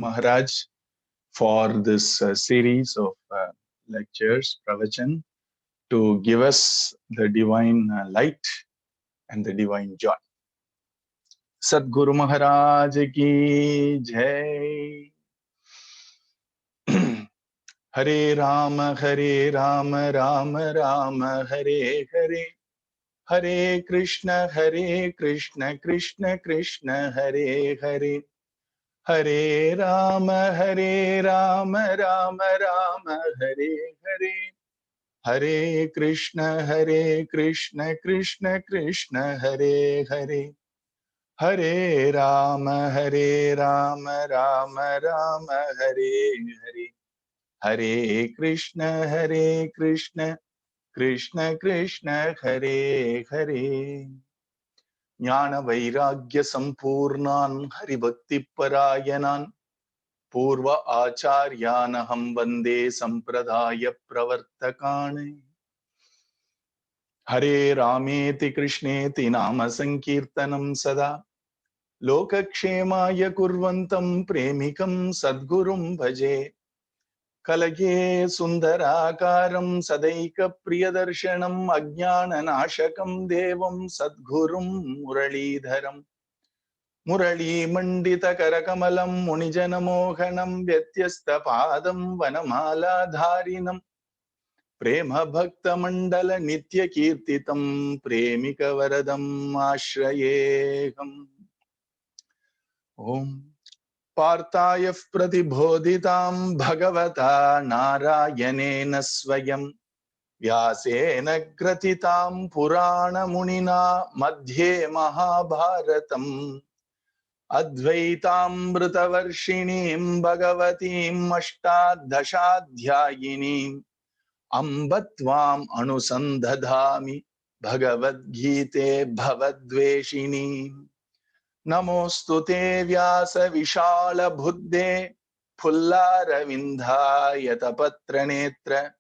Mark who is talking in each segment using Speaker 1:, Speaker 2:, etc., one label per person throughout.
Speaker 1: Maharaj for this series of lectures, pravachan, to give us the divine light and the divine joy. Sadguru Maharaj ki jai. Hare Rama, Rama Rama, Hare Hare. Hare Krishna, Krishna Krishna, Hare Hare. Hare Rama, Rama Rama, Hare Hare. Hare Krishna, Krishna Krishna, Hare Hare. Hare Rama, Rama Rama, Hare Hare. Hare Krishna, Krishna Krishna, Hare Hare. Jnana Vairagya Sampurnan Hari Bhakti Parayanan Purva Acharyanaham Vande Sampradaya Pravartakane. Hare Rameti Krishneti Nama Sankirtanam Sada Lokakshemaya Kurvantam Premikam Sadgurum Bhaje. Kalage Sundarakaram Sadaika Priyadarshanam Ajnananashakam Devam Sadgurum Muralidharam Murali Mandita Karakamalam Munijanamohanam Vyatyasta Padam Vanamala Dharinam Prema Bhakta Mandala Nitya Kirtitam Premika Varadam Ashrayeham. Om Partayaf Pratibodhitam Bhagavata Narayanena Swayam Vyasena Gratitam Purana Munina Madhye Mahabharatam Advaitamrita Varshinim Bhagavatim Ashtadhashaadhyayinim Ambatvam Anusandhadhami Bhagavad Gita Bhavadveshinim. Namostute Vyasa Vishala Buddhe Pullara Vindha Yatapatra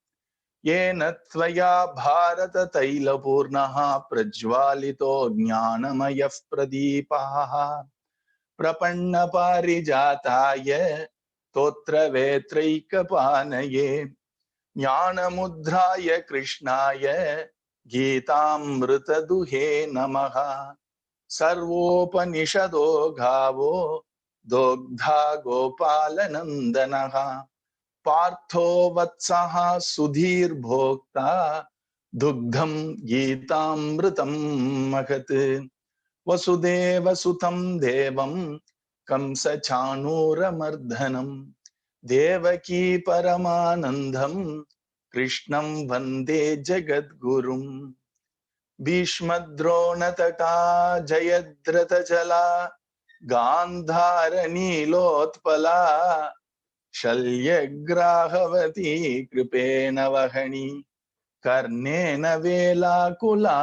Speaker 1: Yena Tvaya Bharata Taila Purnaha Prajwalito Jnanamayaf Pradipaha Prapanna Parijataya Totra Vetraika Panaye Jnana Mudraya Krishnaya Gitamrita Duhe Namaha Sarvopanishado Gavo Dogdha Gopalanandanaha Partho Vatsaha Sudhir Bhokta Dugdham Gitamritam Mahat Vasudeva Sutam Devam Kamsa Chanura Mardhanam Devaki Paramanandam Krishnam Vande Jagadgurum Bhishmadronataka Jayadratha Jala Gandhara Nilotpala Shalyagrahavati Kripena Vahani Karnena Velakula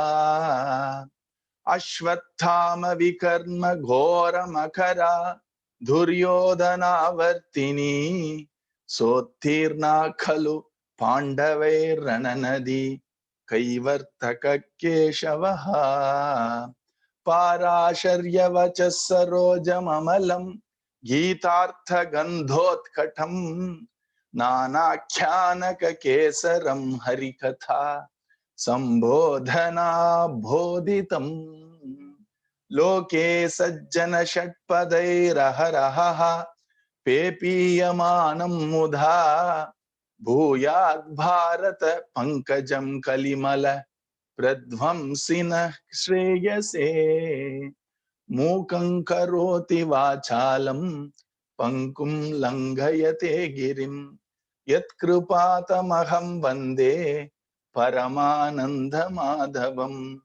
Speaker 1: Ashvathama Vikarma Ghora Makara Duryodhana Vartini Sotirna Khalu Pandavai Rananadi Kaivartaka Keshavaha Parasharya Vachasarojam Amalam Gitartha Gandhotkatam Nanakyanaka Kesaram Harikatha Sambodhana Bodhitam Loke Sajjana Shatpadai Raharaha Pepiyamanam Mudha Bhuyat Bharata Pankajam Kalimala Pradvamsina Shreyase Mukam Karoti Vachalam Pankum Langayate Girim Yat Krupatamaham Vande Paramananda Madhavam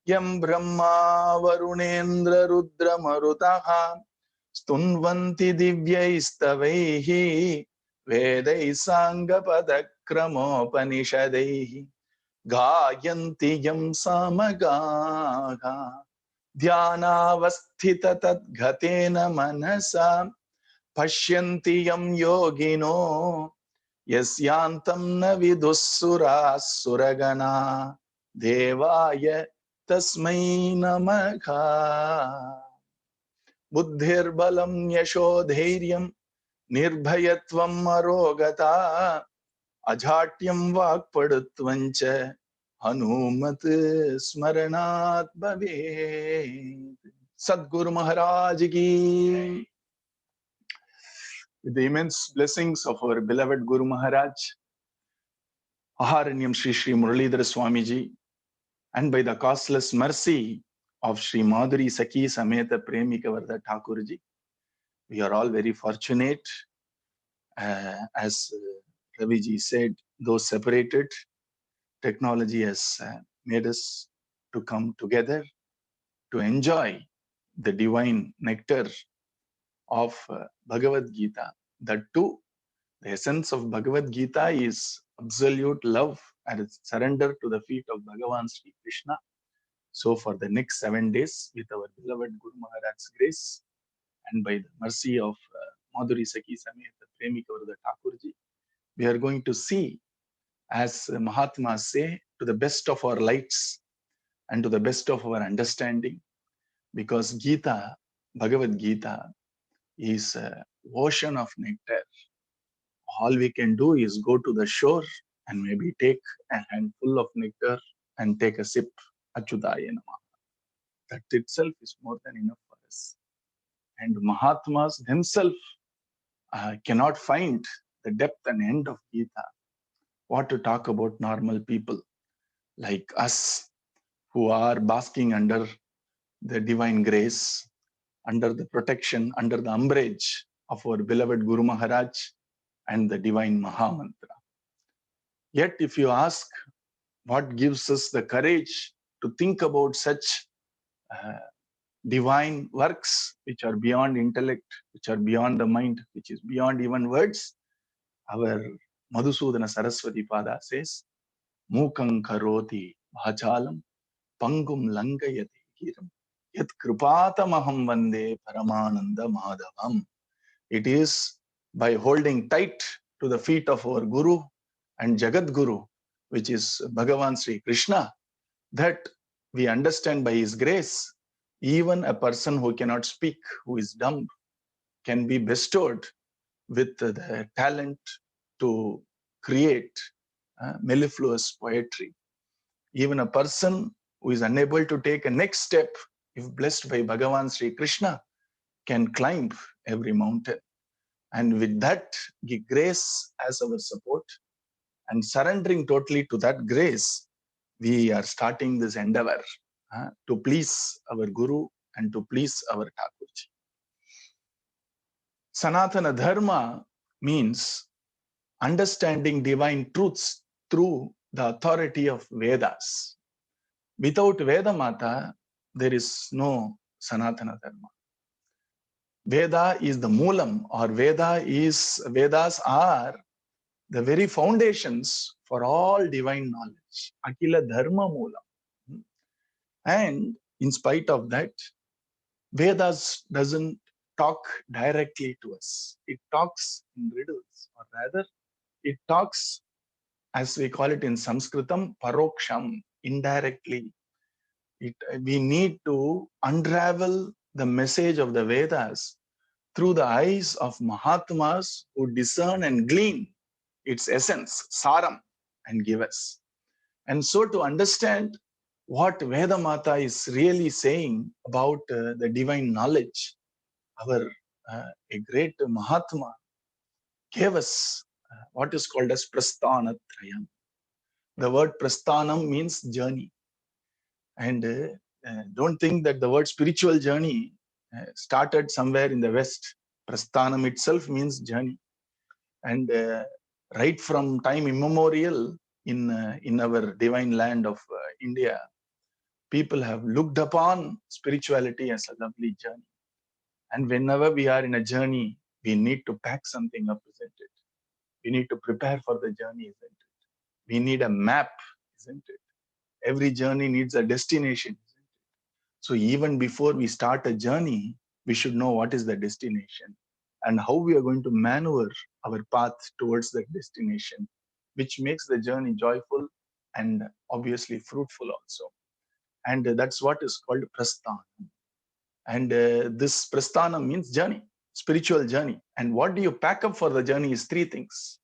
Speaker 1: Yam Brahma Varunendra Rudra Marutaha Stunvanti Divyaistavaihi Vedai Sangapadakramopanishadehi Gayanti Yam Samagaha Dhyanavasthita Tadghatena Manasa Pashyanti Yam Yogino Yasyantam na vidussura suragana devaya tasmai namaha Buddhir balam yasho dhairyam Nirbhayatvam arogata ajatyam vakpadutvancha hanumat smaranat bhave. Sadguru Maharaj ki. With the immense blessings of our beloved Guru Maharaj, Aharanyam Sri Sri Muralidhara Swamiji, and by the causeless mercy of Sri Madhuri Sakhi Sameta Premika Varda Thakurji, we are all very fortunate. As Raviji said, though separated, technology has made us to come together to enjoy the divine nectar of Bhagavad Gita. That too, the essence of Bhagavad Gita is absolute love and surrender to the feet of Bhagavan Sri Krishna. So for the next 7 days, with our beloved Guru Maharaj's grace and by the mercy of Madhuri Sakhi Sameta Premika Varda Thakurji, we are going to see, as Mahatmas say, to the best of our lights and to the best of our understanding, because Gita, Bhagavad Gita, is an ocean of nectar. All we can do is go to the shore and maybe take a handful of nectar and take a sip. Achyutaya Namaha. That itself is more than enough for us. And Mahatmas themselves cannot find the depth and end of Gita. What to talk about normal people like us, who are basking under the divine grace, under the protection, under the umbrage of our beloved Guru Maharaj and the divine Mahamantra. Yet if you ask what gives us the courage to think about such divine works which are beyond intellect, which are beyond the mind, which is beyond even words, our Madhusudana Saraswati Pada says, Mukam karoti bhajalam pangum langayate kiram yat kripatamaham vande paramananda madhavam. It is by holding tight to the feet of our Guru and Jagat Guru, which is Bhagavan Sri Krishna, that we understand by his grace, even a person who cannot speak, who is dumb, can be bestowed with the talent to create mellifluous poetry. Even a person who is unable to take a next step, if blessed by Bhagavan Sri Krishna, can climb every mountain. And with that grace as our support and surrendering totally to that grace, we are starting this endeavor to please our Guru and to please our Thakurji. Sanatana Dharma means understanding divine truths through the authority of Vedas. Without Veda Mata, there is no Sanatana Dharma. Veda is the moolam, or Vedas are the very foundations for all divine knowledge. Akila Dharma Moolam. And in spite of that, Vedas doesn't talk directly to us. It talks in riddles, or rather, it talks, as we call it in Sanskritam, paroksham, indirectly. We need to unravel the message of the Vedas through the eyes of Mahatmas who discern and glean its essence, saram, and give us. And so to understand what Veda Mata is really saying about the divine knowledge, a great Mahatma gave us what is called as Prasthanatrayam. The word Prasthanam means journey. And don't think that the word spiritual journey started somewhere in the West. Prasthanam itself means journey. And right from time immemorial in our divine land of India, people have looked upon spirituality as a lovely journey. And whenever we are in a journey, we need to pack something up, isn't it? We need to prepare for the journey, isn't it? We need a map, isn't it? Every journey needs a destination, isn't it? So even before we start a journey, we should know what is the destination and how we are going to maneuver our path towards that destination, which makes the journey joyful and obviously fruitful also. And that's what is called prasthanam. And this prasthana means journey. spiritual journey. And what do you pack up for the journey is three things.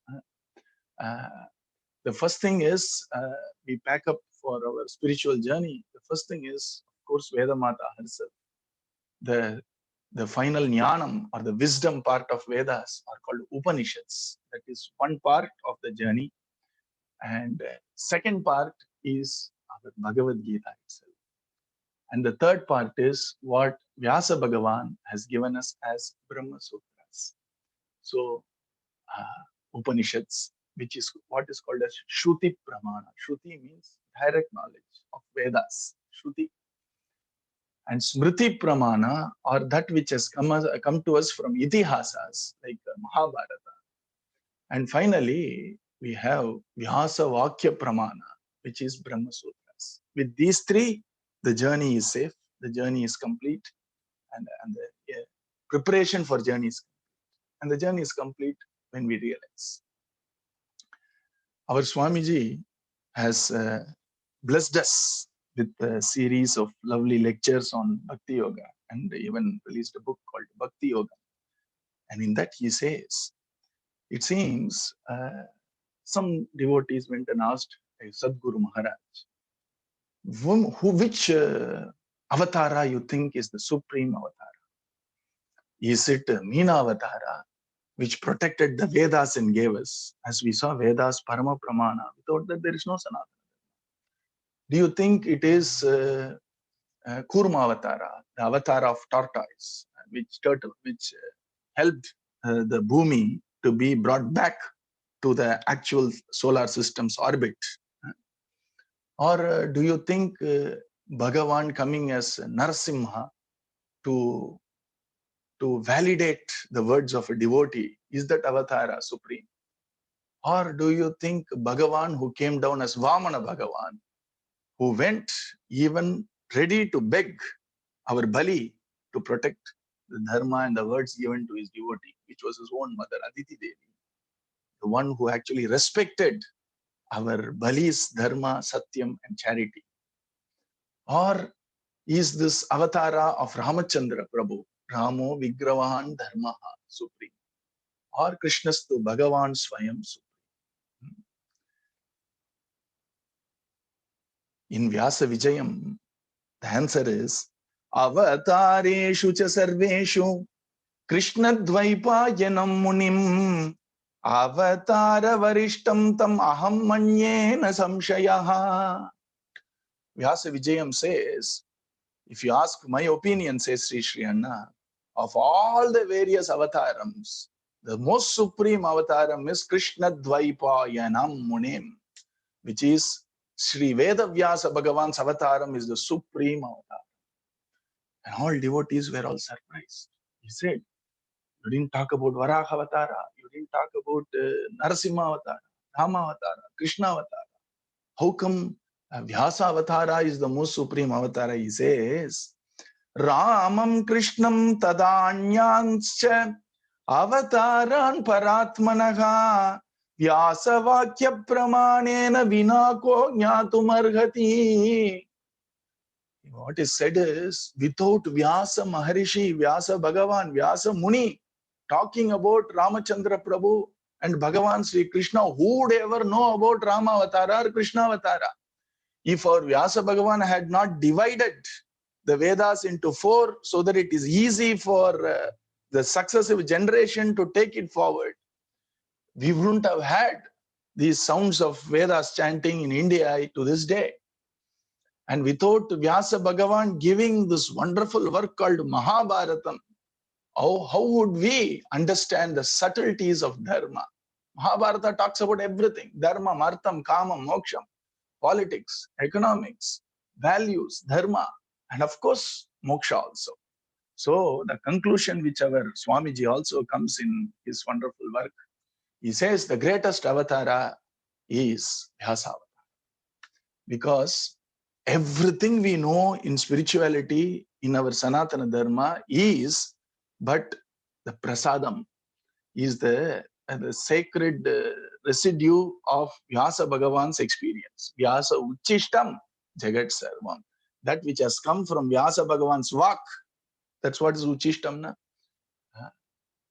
Speaker 1: The first thing is we pack up for our spiritual journey. The first thing is, of course, Veda Mata herself. The final jnanam or the wisdom part of Vedas are called Upanishads. That is one part of the journey. And second part is our Bhagavad Gita itself. And the third part is what Vyasa Bhagavan has given us as Brahma Sutras. So Upanishads, which is what is called as Shruti Pramana. Shruti means direct knowledge of Vedas. Shruti. And Smriti Pramana, or that which has come to us from Itihasas, like Mahabharata. And finally, we have Vyasa Vakya Pramana, which is Brahma Sutras. With these three, the journey is safe, the journey is complete, and the preparation for journey is complete. And the journey is complete when we realize. Our Swamiji has blessed us with a series of lovely lectures on Bhakti Yoga, and even released a book called Bhakti Yoga. And in that he says, it seems some devotees went and asked Sadguru Maharaj, which avatara you think is the supreme avatara? Is it Meena avatara, which protected the Vedas and gave us? As we saw, Vedas Parama Pramana. Without that, there is no Sanatana. Do you think it is Kurma avatara, the avatar of tortoise, which helped the Bhumi to be brought back to the actual solar system's orbit? Or do you think Bhagavan coming as Narasimha to validate the words of a devotee, is that avatara supreme? Or do you think Bhagavan who came down as Vamana Bhagavan, who went even ready to beg our Bali to protect the dharma and the words given to his devotee, which was his own mother, Aditi Devi, the one who actually respected our Bali's dharma, satyam, and charity? Or is this avatara of Ramachandra Prabhu, Ramo Vigravahan Dharmaha supreme? Or Krishnastu Bhagavan Swayam supreme? In Vyasa Vijayam, the answer is Avatareshu cha sarveshu Krishna Dvaipayanam munim Avatara varishtam tam aham manyena samshayaha. Vyasa Vijayam says, if you ask my opinion, says Sri Anna, of all the various avatarams, the most supreme avataram is Krishna Dvaipayanam munim, which is Sri Veda Vyasa Bhagavan's avataram is the supreme avatar. And all devotees were all surprised. He said, you didn't talk about Varaha Avatara, you didn't talk about Narasimha Avatara, Rama Avatara, Krishna Avatara. How come Vyasa Avatara is the most supreme avatara? He says, Ramam Krishnam Tadanyanscha Avataran Paratmanaha Vyasa Vakya Pramanena Vinako Jnatumarghati. What is said is, without Vyasa Maharishi, Vyasa Bhagavan, Vyasa Muni, talking about Ramachandra Prabhu and Bhagavan Sri Krishna, who would ever know about Rama Avatara or Krishna Avatara? If our Vyasa Bhagavan had not divided the Vedas into 4 so that it is easy for the successive generation to take it forward, we wouldn't have had these sounds of Vedas chanting in India to this day. And without Vyasa Bhagavan giving this wonderful work called Mahabharatam, how would we understand the subtleties of Dharma? Mahabharata talks about everything: Dharma, Martham, Kamam, Moksham, politics, economics, values, Dharma, and of course, Moksha also. So the conclusion which our Swamiji also comes in his wonderful work, he says the greatest avatara is Vyasa Avatara. Because everything we know in spirituality, in our Sanatana Dharma, is but the prasadam, is the sacred residue of Vyasa Bhagavan's experience. Vyasa Uchishtam Jagat Sarvam. That which has come from Vyasa Bhagavan's Vak, that's what is Uchishtam. Na?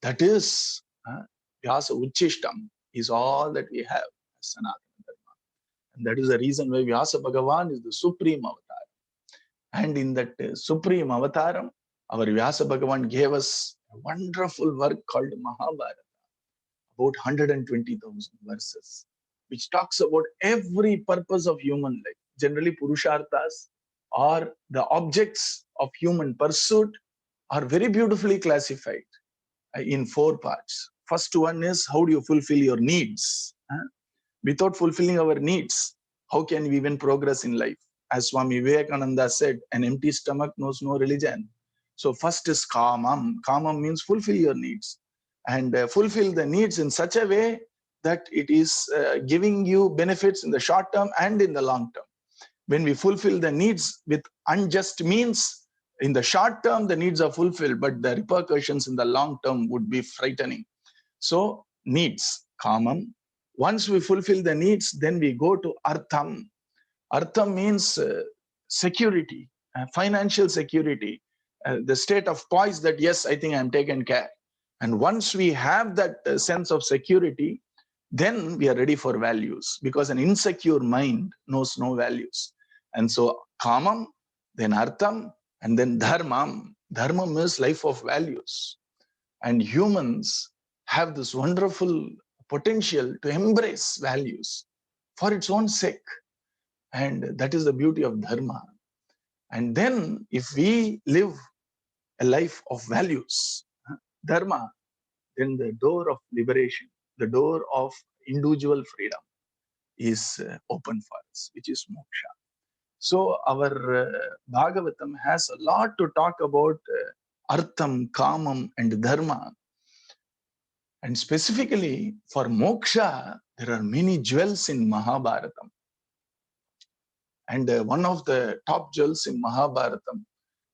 Speaker 1: That is, Vyasa Uchishtam is all that we have as Sanatana Dharma. And that is the reason why Vyasa Bhagavan is the supreme avatar. And in that supreme avataram, our Vyasa Bhagavan gave us a wonderful work called Mahabharata, about 120,000 verses, which talks about every purpose of human life. Generally, Purusharthas or the objects of human pursuit are very beautifully classified in 4 parts. First one is, how do you fulfill your needs? Without fulfilling our needs, how can we even progress in life? As Swami Vivekananda said, an empty stomach knows no religion. So first is kamam. Kamam means fulfill your needs. And fulfill the needs in such a way that it is giving you benefits in the short term and in the long term. When we fulfill the needs with unjust means, in the short term, the needs are fulfilled, but the repercussions in the long term would be frightening. So needs, kamam. Once we fulfill the needs, then we go to artham. Artham means security, financial security, the state of poise that, yes, I think I'm taken care. And once we have that sense of security, then we are ready for values, because an insecure mind knows no values. And so kamam, then artham, and then dharmam. Dharmam is life of values. And humans have this wonderful potential to embrace values for its own sake. And that is the beauty of dharma. And then if we live a life of values, dharma, then the door of liberation, the door of individual freedom is open for us, which is moksha. So our Bhagavatam has a lot to talk about artham, kamam, and dharma. And specifically for moksha, there are many jewels in Mahabharatam. And one of the top jewels in Mahabharatam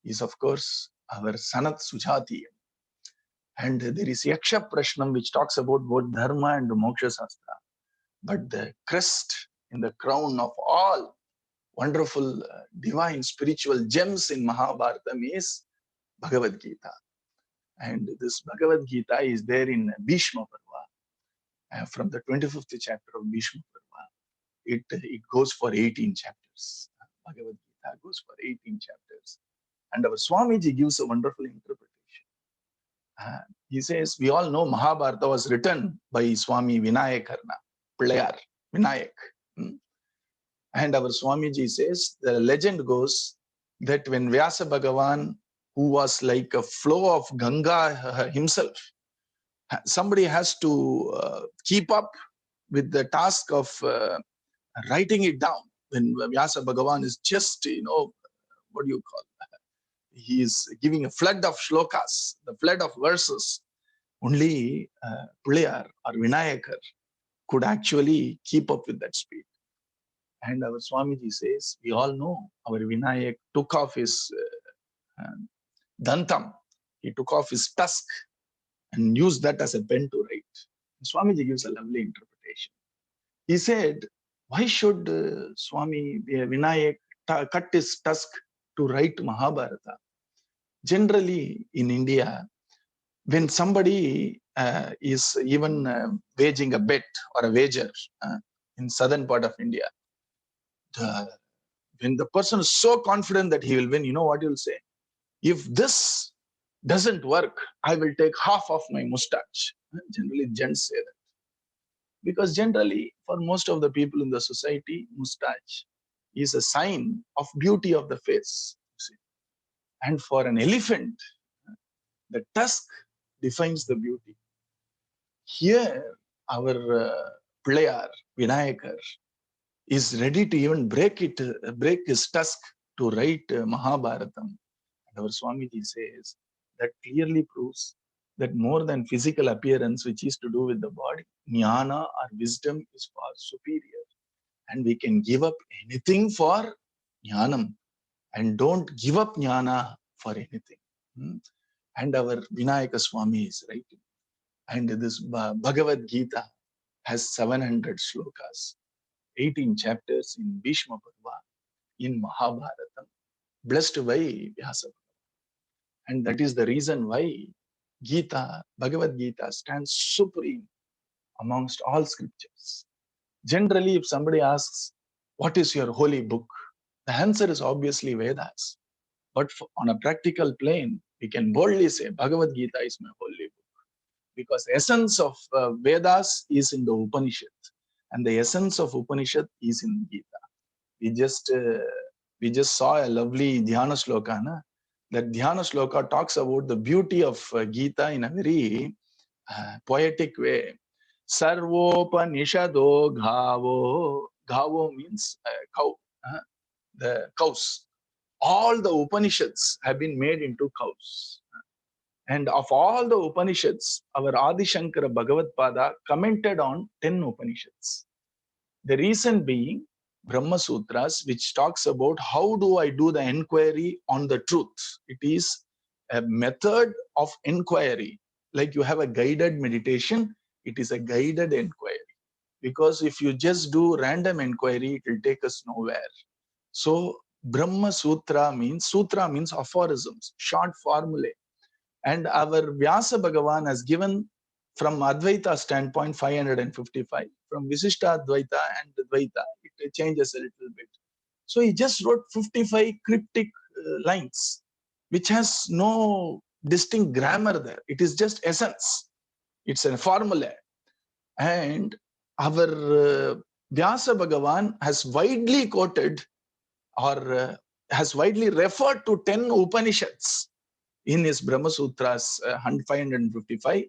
Speaker 1: is, of course, our Sanat Sujatiyam. And there is Yaksha Prashnam, which talks about both Dharma and Moksha Sastra. But the crest in the crown of all wonderful divine spiritual gems in Mahabharatam is Bhagavad Gita. And this Bhagavad Gita is there in Bhishma Parva. From the 25th chapter of Bhishma Parva, it goes for 18 chapters. Bhagavad Gita goes for 18 chapters. And our Swamiji gives a wonderful interpretation. He says, we all know Mahabharata was written by Swami Vinayakarna, Pillayar, Vinayak. And our Swamiji says, the legend goes that when Vyasa Bhagavan, who was like a flow of Ganga himself, somebody has to keep up with the task of writing it down. When Vyasa Bhagavan is just, what do you call that? He is giving a flood of shlokas, the flood of verses. Only Pillayar or Vinayakar could actually keep up with that speed. And our Swamiji says, we all know our Vinayak took off his dantam. He took off his tusk and used that as a pen to write. And Swamiji gives a lovely interpretation. He said, why should Swami Vinayak cut his tusk to write Mahabharata? Generally in India, when somebody is even waging a bet or a wager in southern part of India, when the person is so confident that he will win, you know what he will say? If this doesn't work, I will take half of my mustache. Generally, gents say that. Because generally, for most of the people in the society, mustache is a sign of beauty of the face. And for an elephant, the tusk defines the beauty. Here, our Pillayar, Vinayakar, is ready to even break his tusk to write Mahabharatam. And our Swamiji says that clearly proves that more than physical appearance, which is to do with the body, jnana or wisdom is far superior. And we can give up anything for jnanam, and don't give up jnana for anything. And our Vinayaka Swami is writing. And this Bhagavad Gita has 700 slokas, 18 chapters in Bhishma Parva, in Mahabharatam, blessed by Vyasa. And that is the reason why Gita, Bhagavad Gita stands supreme amongst all scriptures. Generally, if somebody asks, what is your holy book? The answer is obviously Vedas. But on a practical plane, we can boldly say Bhagavad Gita is my holy book. Because the essence of Vedas is in the Upanishad. And the essence of Upanishad is in Gita. We just saw a lovely Dhyana Shloka. Na? That Dhyana Shloka talks about the beauty of Gita in a very poetic way. Sarvopanishado ghavo. Ghavo means cow. The cows. All the Upanishads have been made into cows. And of all the Upanishads, our Adi Shankara Bhagavad Pada commented on 10 Upanishads. The reason being Brahma Sutras, which talks about how do I do the enquiry on the truth. It is a method of enquiry. Like you have a guided meditation, it is a guided enquiry. Because if you just do random enquiry, it will take us nowhere. So Brahma Sutra means aphorisms, short formulae. And our Vyasa Bhagavan has given from Advaita standpoint 555. From Visishta Advaita and Dvaita, it changes a little bit. So he just wrote 55 cryptic lines, which has no distinct grammar there. It is just essence. It's a formula. And our Vyasa Bhagavan has widely quoted or has widely referred to 10 Upanishads in his Brahma Sutras 555.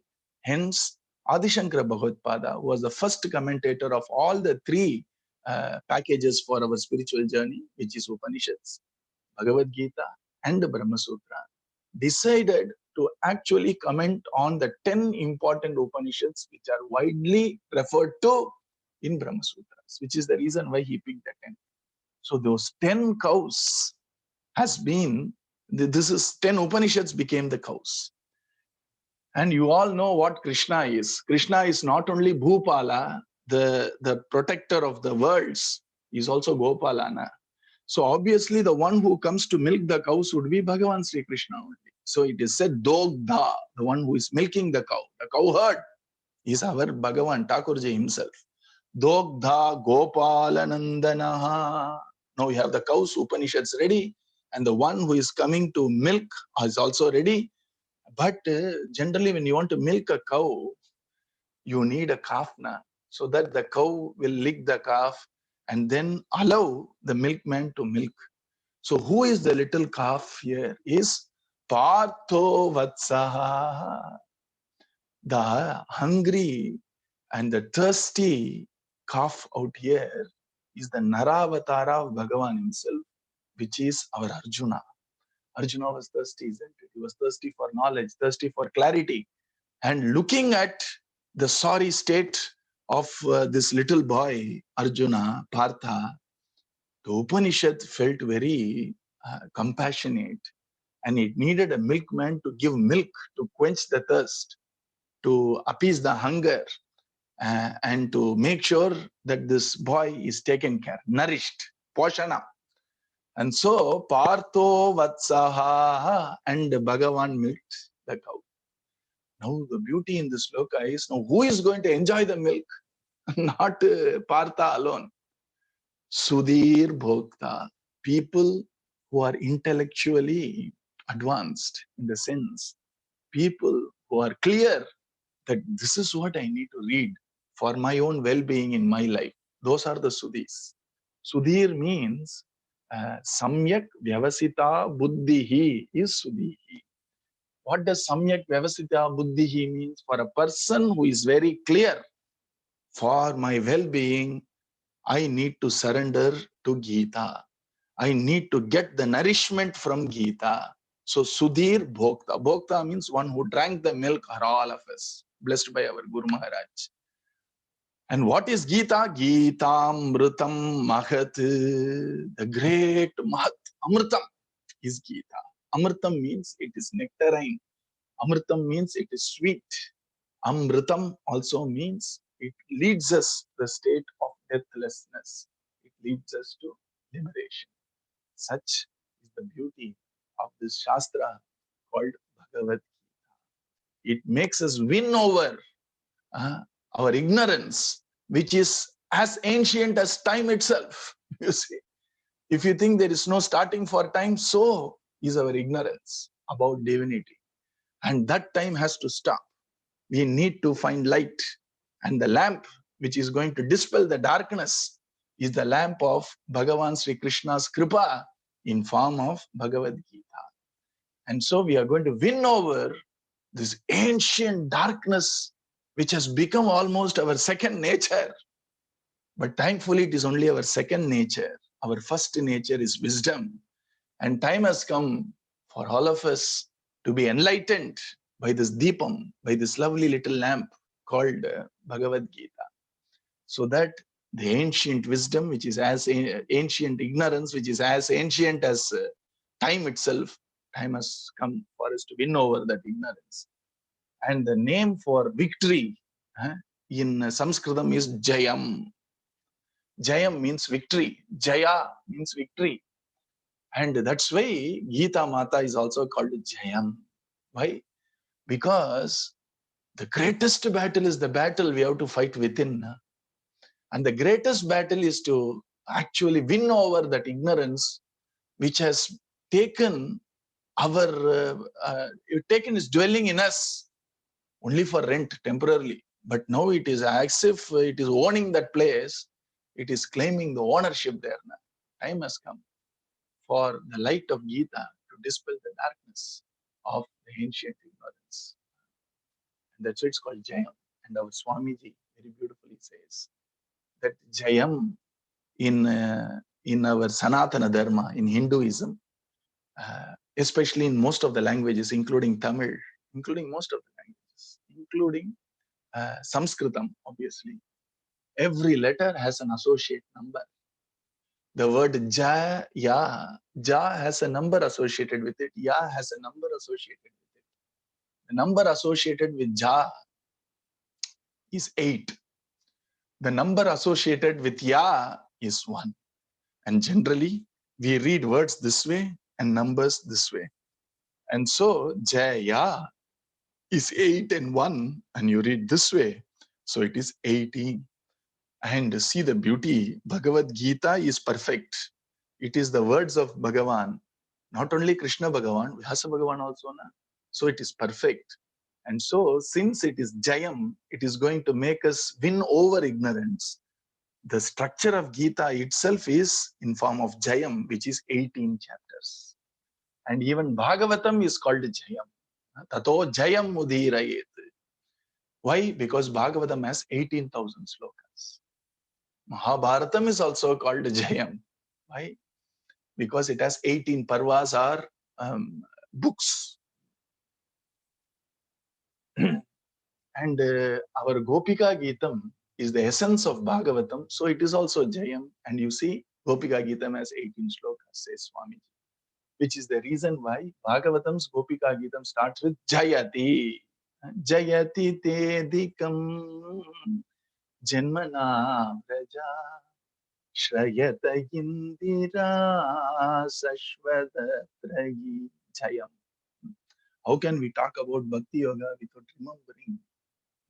Speaker 1: Hence, Adi Shankara Bhagavad Pada was the first commentator of all the three packages for our spiritual journey, which is Upanishads, Bhagavad Gita, and the Brahma Sutra, decided to actually comment on the 10 important Upanishads which are widely referred to in Brahma Sutras, which is the reason why he picked the 10. So those 10 cows has been, this is 10 Upanishads became the cows. And you all know what Krishna is. Krishna is not only Bhupala, the protector of the worlds, he is also Gopalana. So obviously the one who comes to milk the cows would be Bhagavan Sri Krishna only. So it is said Dogdha, the one who is milking the cow herd is our Bhagavan Thakurji himself. Dogdha Gopalanandanaha. Now we have the cows, Upanishads ready, and the one who is coming to milk is also ready. But generally when you want to milk a cow, you need a calf na, so that the cow will lick the calf and then allow the milkman to milk. So who is the little calf here? Is Partho Vatsaha. The hungry and the thirsty calf out here is the Naravatara of Bhagavan himself, which is our Arjuna. Arjuna was thirsty, isn't it? He was thirsty for knowledge, thirsty for clarity. And looking at the sorry state of this little boy, Arjuna, Partha, the Upanishad felt very compassionate, and it needed a milkman to give milk to quench the thirst, to appease the hunger, and to make sure that this boy is taken care, nourished, poshana. And so, Partho Vatsaha, and Bhagavan milked the cow. Now, the beauty in this sloka is, now who is going to enjoy the milk? Not Partha alone. Sudhir Bhokta, people who are intellectually advanced in the sense, people who are clear that this is what I need to read for my own well-being in my life. Those are the Sudhis. Sudhir means Samyak Vyavasita Buddhihi is Sudhihi. What does Samyak Vyavasita Buddhihi means? For a person who is very clear, for my well-being, I need to surrender to Gita. I need to get the nourishment from Gita. So Sudhir Bhokta. Bhokta means one who drank the milk are all of us, blessed by our Guru Maharaj. And what is Gita? Gita Amrutam Mahat. The great Mahat. Amrutam is Gita. Amrutam means it is nectarine. Amrutam means it is sweet. Amrutam also means it leads us to the state of deathlessness. It leads us to liberation. Such is the beauty of this Shastra called Bhagavad Gita. It makes us win over our ignorance, which is as ancient as time itself. You see, if you think there is no starting for time, so is our ignorance about divinity. And that time has to stop. We need to find light. And the lamp which is going to dispel the darkness is the lamp of Bhagavan Sri Krishna's Kripa in form of Bhagavad Gita. And so we are going to win over this ancient darkness which has become almost our second nature. But thankfully, it is only our second nature. Our first nature is wisdom. And time has come for all of us to be enlightened by this deepam, by this lovely little lamp called Bhagavad Gita. So that the ancient wisdom, which is as ancient ignorance, which is as ancient as time itself, time has come for us to win over that ignorance. And the name for victory in Sanskritam is Jayam. Jayam means victory. Jaya means victory. And that's why Gita Mata is also called Jayam. Why? Because the greatest battle is the battle we have to fight within. And the greatest battle is to actually win over that ignorance which has taken taken its dwelling in us only for rent temporarily. But now it is as if it is owning that place. It is claiming the ownership there now. Time has come for the light of Gita to dispel the darkness of the ancient ignorance. And that's why it's called Jayam. And our Swamiji very beautifully says that Jayam in our Sanatana Dharma, in Hinduism, especially in most of the languages, including Tamil, including most of the languages, including Sanskritam, obviously, every letter has an associate number. The word Ja, Ya, Ja has a number associated with it. Ya has a number associated with it. The number associated with Ja is 8. The number associated with Ya is 1. And generally, we read words this way and numbers this way. And so, Jaya is 8 and 1, and you read this way. So it is 18. And see the beauty, Bhagavad Gita is perfect. It is the words of Bhagavan, not only Krishna Bhagavan, Vyasa Bhagavan also. So it is perfect. And so since it is Jayam, it is going to make us win over ignorance. The structure of Gita itself is in form of Jayam, which is 18 chapters. And even Bhagavatam is called Jayam. Tato Jayam Udhirayet. Why? Because Bhagavatam has 18,000 slokas. Mahabharatam is also called Jayam. Why? Because it has 18 parvas or books. And our Gopika Gitam is the essence of Bhagavatam. So it is also Jayam. And you see, Gopika Gitam has 18 slokas, says Swamiji. Which is the reason why Bhagavatam's Gopika Gitam starts with Jayati. Jayati te dikam janmana vraja shrayata indira sashvata trayi Jayam. How can we talk about Bhakti Yoga without remembering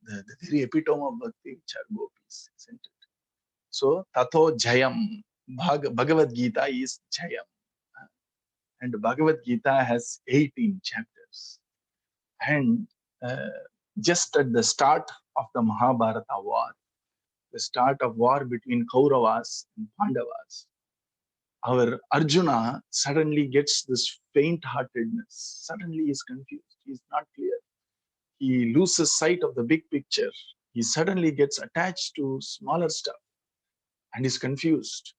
Speaker 1: the very epitome of Bhakti, which are gopis, isn't it? So, Tato Jayam, Bhagavad Gita is Jayam. And Bhagavad Gita has 18 chapters. And just at the start of the Mahabharata war, the start of war between Kauravas and Pandavas, our Arjuna suddenly gets this faint-heartedness. Suddenly he is confused. He is not clear. He loses sight of the big picture. He suddenly gets attached to smaller stuff and is confused.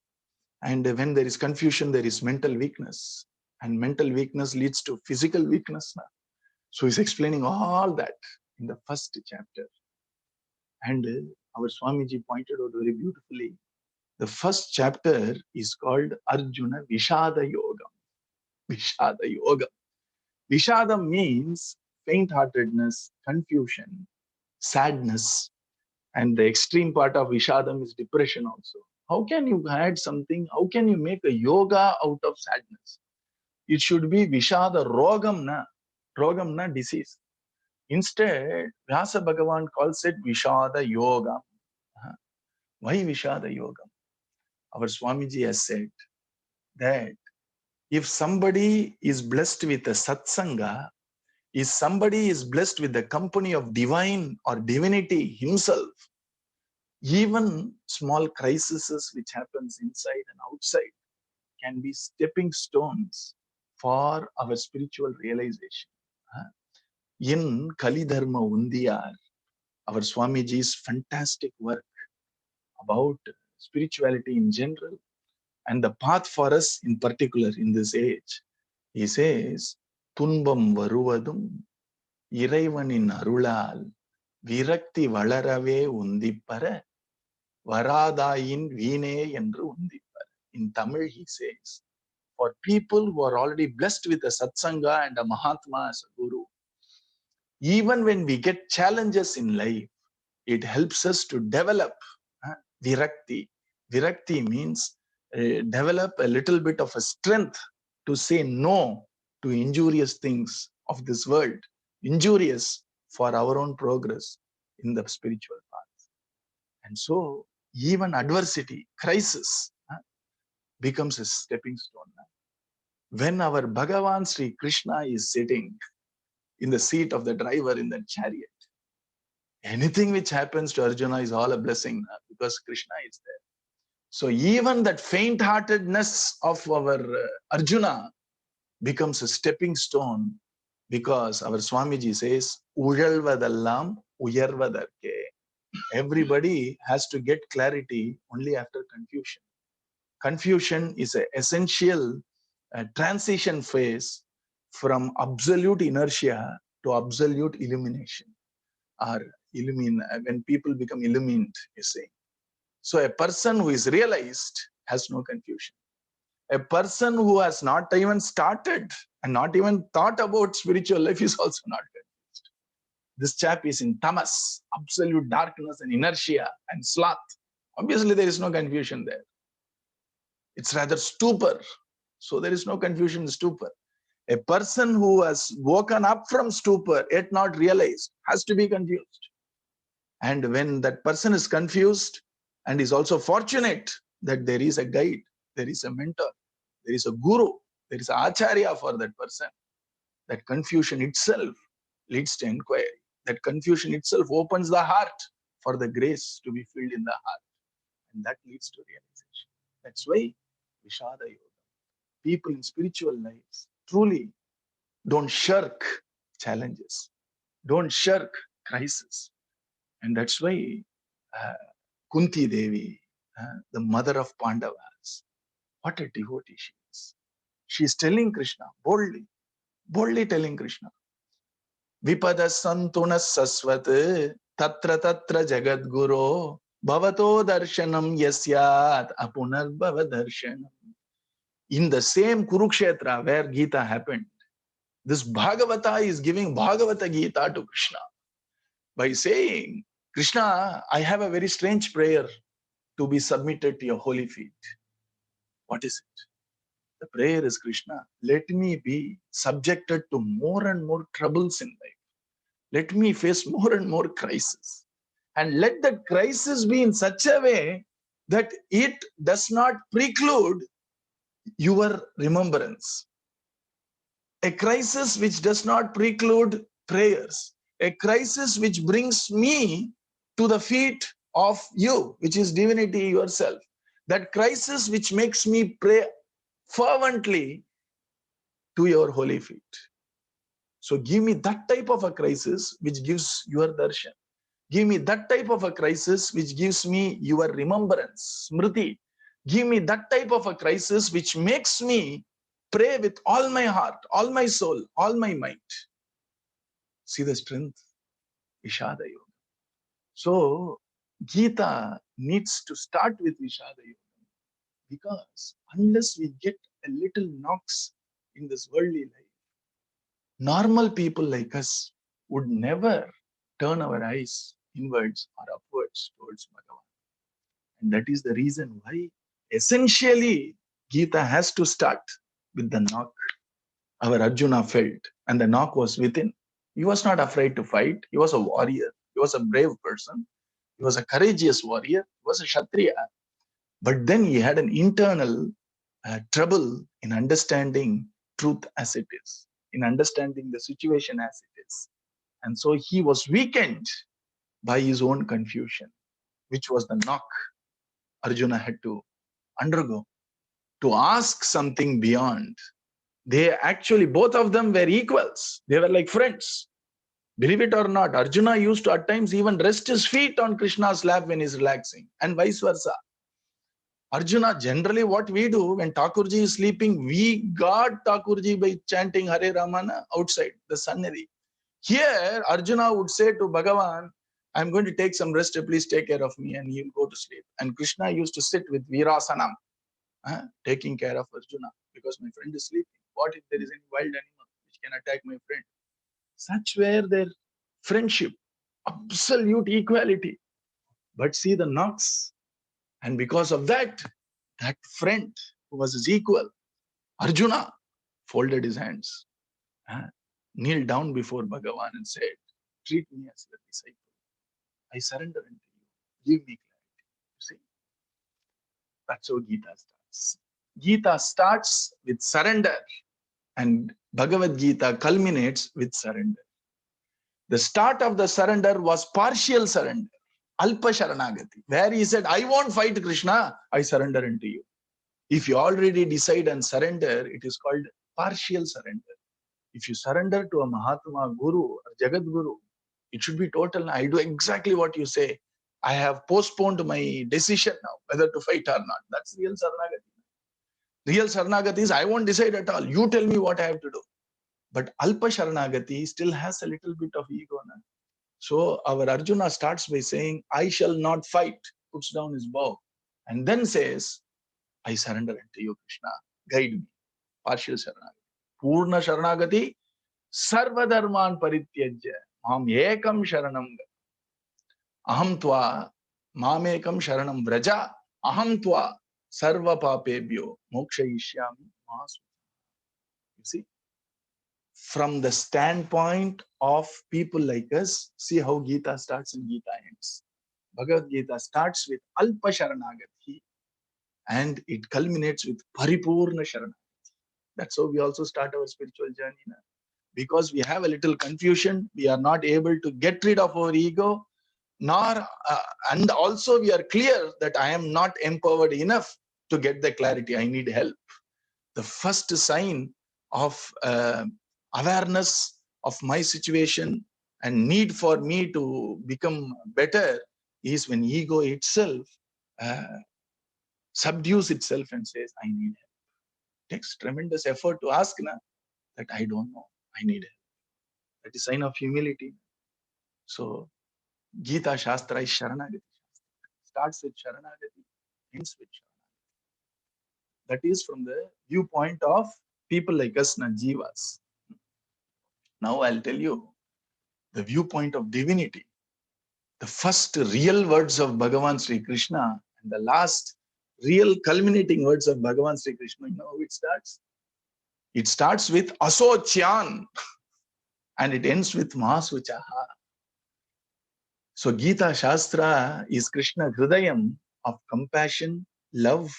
Speaker 1: And when there is confusion, there is mental weakness. And mental weakness leads to physical weakness now. So he's explaining all that in the first chapter. And our Swamiji pointed out very beautifully. The first chapter is called Arjuna Vishada Yoga. Vishada Yoga. Vishada means faint-heartedness, confusion, sadness. And the extreme part of Vishadam is depression also. How can you add something? How can you make a yoga out of sadness? It should be Vishada Rogam na. Rogam na, disease. Instead, Vyasa Bhagavan calls it Vishada Yoga. Why Vishada Yoga? Our Swamiji has said that if somebody is blessed with a satsanga, if somebody is blessed with the company of divine or divinity himself, even small crises which happens inside and outside can be stepping stones for our spiritual realization. In Kali Dharma Undiyar, our Swamiji's fantastic work about spirituality in general and the path for us in particular in this age, he says, Tunbam Varuvadum Iraivanin Arulal Virakti Valarave Undipara Varadayin Vine Endru Undipara. In Tamil, he says, for people who are already blessed with a satsanga and a Mahatma as a guru, even when we get challenges in life, it helps us to develop virakti. Virakti means develop a little bit of a strength to say no to injurious things of this world, injurious for our own progress in the spiritual path. And so even adversity, crisis becomes a stepping stone. When our Bhagavan Sri Krishna is sitting in the seat of the driver in the chariot, anything which happens to Arjuna is all a blessing because Krishna is there. So even that faint-heartedness of our Arjuna becomes a stepping stone because our Swamiji says, Ujalvadallam uyarvadarke. Everybody has to get clarity only after confusion. Confusion is an essential transition phase from absolute inertia to absolute illumination, or when people become illumined, you say. So a person who is realized has no confusion. A person who has not even started and not even thought about spiritual life is also not confused. This chap is in tamas, absolute darkness and inertia and sloth. Obviously, there is no confusion there. It's rather stupor. So there is no confusion in stupor. A person who has woken up from stupor yet not realized has to be confused. And when that person is confused and is also fortunate that there is a guide, there is a mentor, there is a guru, there is an acharya for that person, that confusion itself leads to inquiry. That confusion itself opens the heart for the grace to be filled in the heart. And that leads to realization. That's why Vishada Yoga. People in spiritual lives truly don't shirk challenges, don't shirk crisis. And that's why Kunti Devi, the mother of Pandavas, what a devotee she is. She is telling Krishna boldly, boldly telling Krishna, Vipada Santunas Saswat Tatra Tatra Jagat Guru Bhavato Darshanam Yasyat Apunar Bhava Darshanam. In the same Kurukshetra where Gita happened, this Bhagavata is giving Bhagavata Gita to Krishna by saying, Krishna, I have a very strange prayer to be submitted to your holy feet. What is it? The prayer is, Krishna, let me be subjected to more and more troubles in life. Let me face more and more crises. And let that crisis be in such a way that it does not preclude your remembrance. A crisis which does not preclude prayers. A crisis which brings me to the feet of you, which is divinity yourself. That crisis which makes me pray fervently to your holy feet. So give me that type of a crisis which gives your darshan. Give me that type of a crisis which gives me your remembrance, smriti. Give me that type of a crisis which makes me pray with all my heart, all my soul, all my might. See the strength, Vishada Yoga. So Gita needs to start with Vishada Yoga because unless we get a little knocks in this worldly life, normal people like us would never turn our eyes inwards or upwards towards Bhagavan. And that is the reason why essentially Gita has to start with the knock. Our Arjuna felt, and the knock was within. He was not afraid to fight. He was a warrior. He was a brave person. He was a courageous warrior. He was a Kshatriya. But then he had an internal trouble in understanding truth as it is, in understanding the situation as it is. And so he was weakened by his own confusion, which was the knock Arjuna had to undergo to ask something beyond. They actually, both of them were equals. They were like friends. Believe it or not, Arjuna used to at times even rest his feet on Krishna's lap when he's relaxing, and vice versa. Arjuna, generally what we do when Thakurji is sleeping, we guard Thakurji by chanting Hare Ramana outside the Sannidhi. Here, Arjuna would say to Bhagavan, I'm going to take some rest, please take care of me, and he'll go to sleep. And Krishna used to sit with Virasanam, taking care of Arjuna, because my friend is sleeping. What if there is any wild animal which can attack my friend? Such were their friendship, absolute equality. But see the knocks. And because of that, that friend who was his equal, Arjuna, folded his hands, kneeled down before Bhagavan and said, treat me as your disciple. I surrender unto you. Give me clarity. You see, that's how Gita starts. Gita starts with surrender, and Bhagavad Gita culminates with surrender. The start of the surrender was partial surrender, Alpa Sharanagati, where he said, I won't fight Krishna, I surrender unto you. If you already decide and surrender, it is called partial surrender. If you surrender to a Mahatma Guru or Jagat Guru, it should be total. I do exactly what you say. I have postponed my decision now, whether to fight or not. That's real Saranagati. Real Saranagati is, I won't decide at all. You tell me what I have to do. But Alpa Sharanagati still has a little bit of ego. Na? So our Arjuna starts by saying, I shall not fight, puts down his bow, and then says, I surrender unto you, Krishna. Guide me. Partial Sharanagati. Purna Sharanagati, Sarva Dharman Parityajya, Mam Ekam Sharanam. Aham Tva, Mam Ekam Sharanam Vraja, Aham Tva, Sarva Papebhyo, Moksha Ishyami, Mahasu. You see? From the standpoint of people like us, see how Gita starts and Gita ends. Bhagavad Gita starts with Alpa Sharanagati and it culminates with Paripurna Sharanagati. That's how we also start our spiritual journey. Now. Because we have a little confusion, we are not able to get rid of our ego, nor and also we are clear that I am not empowered enough to get the clarity. I need help. The first sign of awareness of my situation and need for me to become better is when ego itself subdues itself and says, I need help. It takes tremendous effort to ask that I don't know, I need help. That is a sign of humility. So Gita Shastra is Sharanagati. Starts with Sharanagati, ends with Sharanagati. That is from the viewpoint of people like us, Jivas. Now I'll tell you the viewpoint of divinity. The first real words of Bhagavan Sri Krishna and the last real culminating words of Bhagavan Sri Krishna, you know how it starts? It starts with Asocyan and it ends with Mahasuchaha. So Gita Shastra is Krishna Hridayam of compassion, love,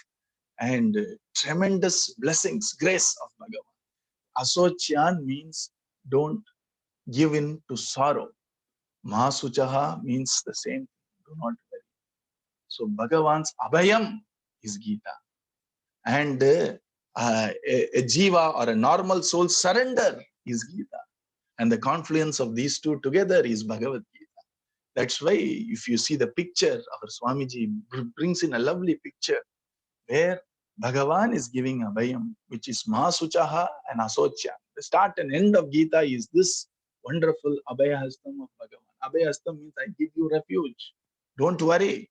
Speaker 1: and tremendous blessings, grace of Bhagavan. Asocyan means don't give in to sorrow. Mahasuchaha means the same. Do not worry. So Bhagavan's Abhayam is Gita. And a jiva or a normal soul surrender is Gita. And the confluence of these two together is Bhagavad Gita. That's why if you see the picture, our Swamiji brings in a lovely picture where Bhagavan is giving Abhayam, which is Mahasuchaha and Asocya. The start and end of Gita is this wonderful Abhayahastam of Bhagavan. Abhayahastam means I give you refuge. Don't worry.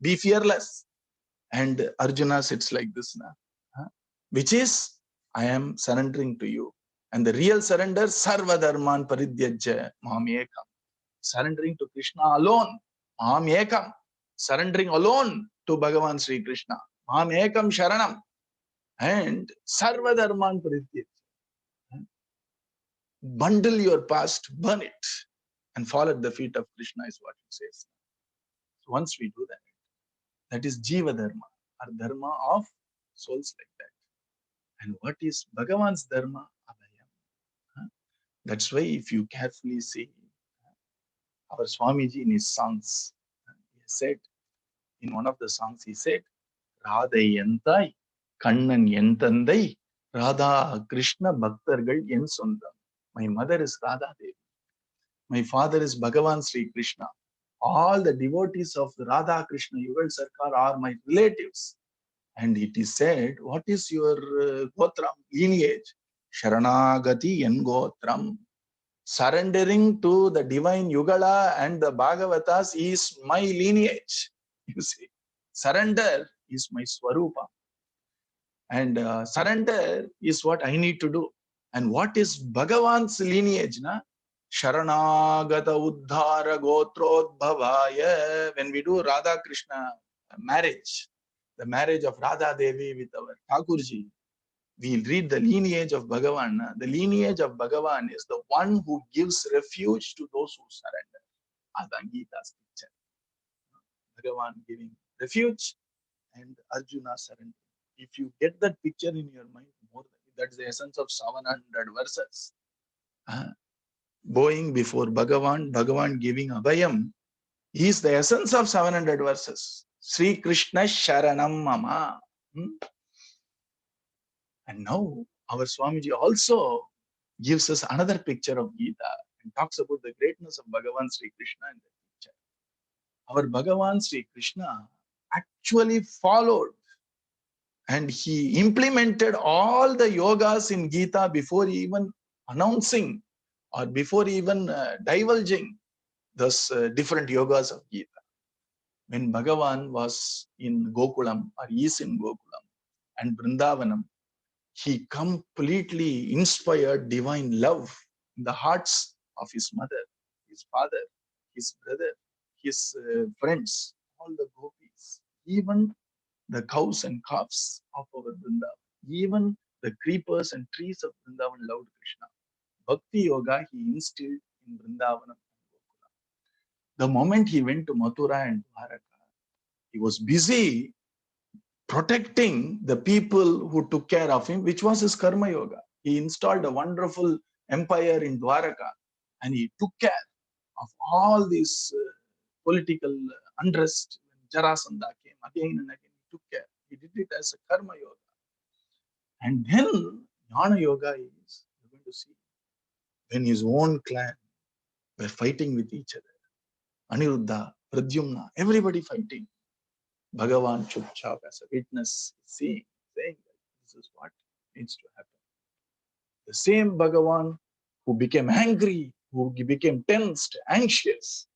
Speaker 1: Be fearless. And Arjuna sits like this now, which is, I am surrendering to you. And the real surrender, Sarva Dharman Paridyajya Maham Ekam. Surrendering to Krishna alone, Maham Ekam. Surrendering alone to Bhagavan Sri Krishna, Maham Ekam Sharanam. And Sarva Dharman Paridyajya. bundle your past, burn it, and fall at the feet of Krishna is what it says. So once we do that, that is Jiva Dharma, or Dharma of souls like that. And what is Bhagavan's Dharma? Abhayam. That's why if you carefully see our Swamiji in his songs, he said, in one of the songs, he said, Radhai Yantai, Kannan Yantandai, Radha Krishna Bhaktargal Yen Sundam. My mother is Radha Devi. My father is Bhagavan Sri Krishna. All the devotees of Radha Krishna Yugal Sarkar are my relatives. And it is said, what is your Gotram, lineage? Sharanagati Yen Gotram. Surrendering to the divine Yugala and the Bhagavatas is my lineage. You see, surrender is my Swarupa. And surrender is what I need to do. And what is Bhagavan's lineage? Na? Sharanagata Uddhara Gotrodbhavaya. When we do Radha Krishna marriage, the marriage of Radha Devi with our Thakurji, we read the lineage of Bhagavan. The lineage of Bhagavan is the one who gives refuge to those who surrender. That's Gita's picture. Bhagavan giving refuge and Arjuna surrender. If you get that picture in your mind, more than that's the essence of 700 verses. Bowing before Bhagavan, Bhagavan giving Abhayam is the essence of 700 verses. Sri Krishna Sharanam Mama. And now our Swamiji also gives us another picture of Gita and talks about the greatness of Bhagavan Sri Krishna in that picture. Our Bhagavan Sri Krishna actually followed and he implemented all the yogas in Gita before even announcing or before even divulging those different yogas of Gita. When Bhagavan was in Gokulam or is in Gokulam and Vrindavanam, he completely inspired divine love in the hearts of his mother, his father, his brother, his friends, all the gopis, even the cows and calves of our Vrindavan, even the creepers and trees of Vrindavan loved Krishna. Bhakti Yoga he instilled in Vrindavan and Gokula. The moment he went to Mathura and Dwaraka, he was busy protecting the people who took care of him, which was his Karma Yoga. He installed a wonderful empire in Dwaraka and he took care of all these political unrest. When Jarasandha came again and again, he took care. He did it as a Karma Yoga. And then Jnana Yoga is, you're going to see, when his own clan were fighting with each other. Aniruddha, Pradyumna, everybody fighting. Bhagavan Chupchap as a witness, saying that this is what needs to happen. The same Bhagavan who became angry, who became tensed, anxious.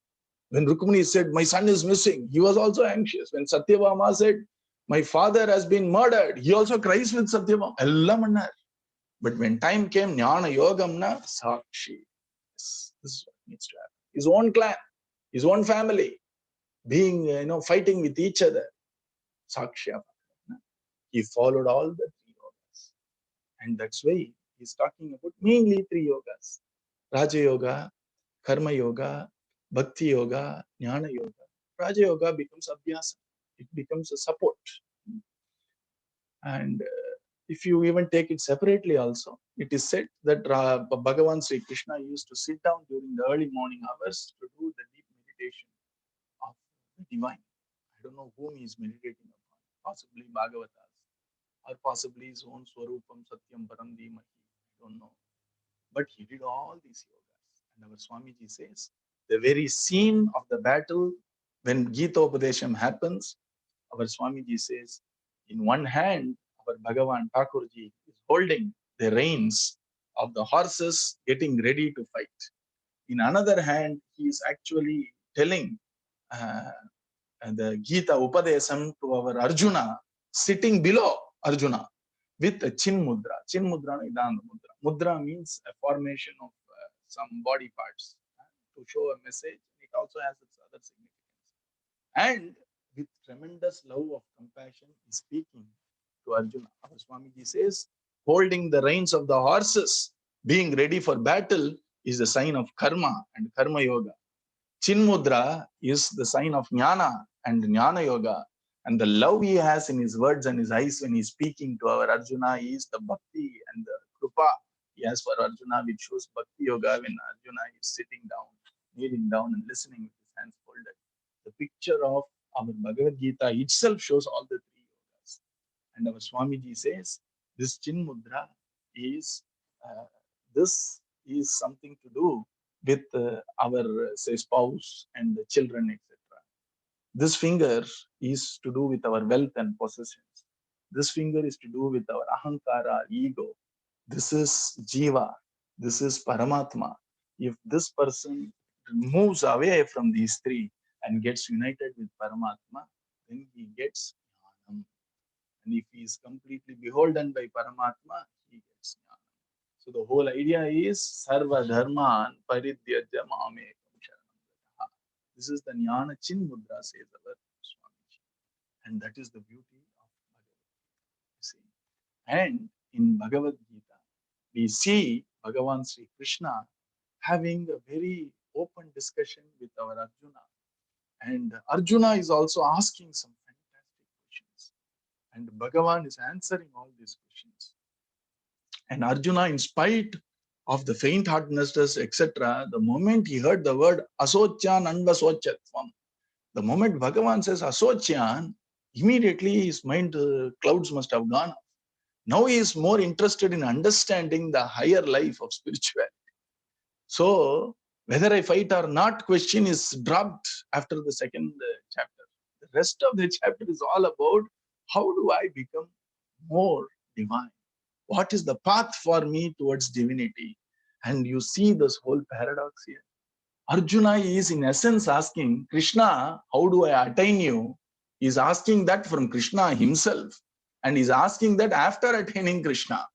Speaker 1: When Rukmini said, my son is missing, he was also anxious. When Satyabhama said, my father has been murdered, he also cries with Satyabhama. But when time came, Jnana Yogamna, Sakshi. This is what needs to happen. His own clan, his own family, being, fighting with each other. Sakshya. He followed all the three yogas. And that's why he's talking about mainly three yogas. Raja Yoga, Karma Yoga, Bhakti Yoga, Jnana Yoga. Raja Yoga becomes Abhyasa. It becomes a support. And if you even take it separately also, it is said that Bhagavan Sri Krishna used to sit down during the early morning hours to do the deep meditation of the divine. I don't know whom he is meditating upon. Possibly Bhagavatas or possibly his own Swarupam Satyam Param Dhimahi. I don't know. But he did all these yogas. And our Swamiji says, the very scene of the battle, when Gita Upadesham happens, our Swamiji says, in one hand, our Bhagavan Thakurji is holding the reins of the horses getting ready to fight. In another hand, he is actually telling the Gita Upadesam to our Arjuna, sitting below Arjuna with a Chin Mudra. Chin Mudra, Idanda Mudra. Mudra means a formation of some body parts to show a message. It also has its other significance. And with tremendous love of compassion, he's speaking to Arjuna. Our Swamiji says, holding the reins of the horses Being ready for battle is a sign of karma and karma yoga. Chinmudra is the sign of jnana and jnana yoga. And the love he has in his words and his eyes when he's speaking to our Arjuna is the bhakti and the krupa he has for Arjuna, which shows bhakti yoga when Arjuna is sitting down, kneeling down and listening with his hands folded. The picture of our Bhagavad Gita itself shows all the three yogas. And our Swamiji says, this Chinmudra is, this is something to do with our, say, spouse and the children, etc. This finger is to do with our wealth and possessions. This finger is to do with our ahankara, ego. This is jiva. This is paramatma. If this person moves away from these three and gets united with paramatma, then he gets jnanam. And if he is completely beholden by paramatma, he gets jnanam. So the whole idea is sarva dharman parityajya mamekam sharanam. This is the jnana chinmudra, says our Swamiji. And that is the beauty of Bhagavad Gita. And in Bhagavad Gita, we see Bhagavan Sri Krishna having a very open discussion with our Arjuna. And Arjuna is also asking some fantastic questions. And Bhagavan is answering all these questions. And Arjuna, in spite of the faint-heartedness, etc., the moment he heard the word asocyan anvasochatvam, the moment Bhagavan says asocyan, immediately his mind clouds must have gone off. Now he is more interested in understanding the higher life of spirituality. So, whether I fight or not question is dropped after the second chapter. The rest of the chapter is all about how do I become more divine? What is the path for me towards divinity? And you see this whole paradox here. Arjuna is in essence asking, Krishna, how do I attain you? He is asking that from Krishna himself. And he's asking that after attaining Krishna.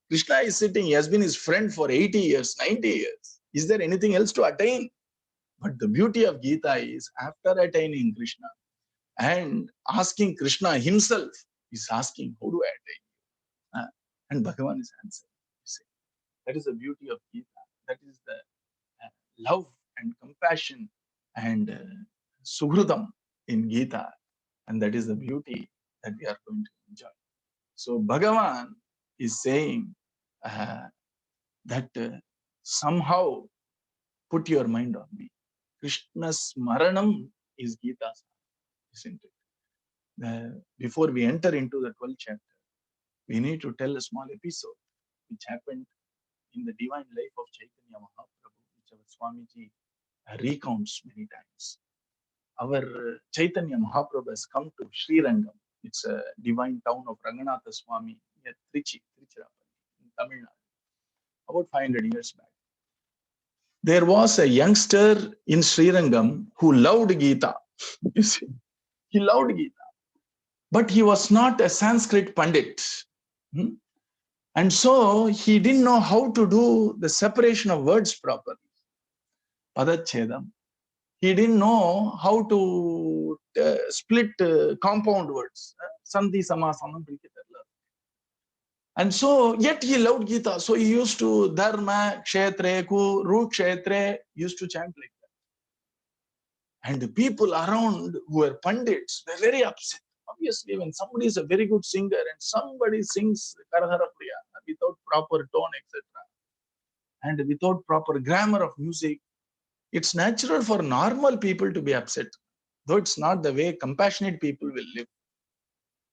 Speaker 1: Krishna is sitting, he has been his friend for 80 years, 90 years. Is there anything else to attain? But the beauty of Gita is after attaining Krishna and asking Krishna himself, he's asking, how do I attain you? And Bhagavan is answering. That is the beauty of Gita. That is the love and compassion and suhridam in Gita. And that is the beauty that we are going to enjoy. So Bhagavan is saying that somehow put your mind on me. Krishna's Maranam is Gita, isn't it? Before we enter into the 12th chapter, we need to tell a small episode which happened in the divine life of Chaitanya Mahaprabhu, which our Swamiji recounts many times. Our Chaitanya Mahaprabhu has come to Srirangam. It's a divine town of Ranganatha Swami near Trichy, Tiruchirappalli, in Tamil Nadu, about 500 years back. There was a youngster in Srirangam who loved Gita. You see, he loved Gita, but he was not a Sanskrit Pandit. And so he didn't know how to do the separation of words properly. Padachedam. He didn't know how to split compound words. Sandhi, Samasanam, and so, yet he loved Gita. So he used to Dharma, Kshetre, Kuru, Kshetre, used to chant like that. And the people around who were Pandits were very upset. Obviously, when somebody is a very good singer and somebody sings Karahara Priya without proper tone, etc., and without proper grammar of music, it's natural for normal people to be upset, though it's not the way compassionate people will live.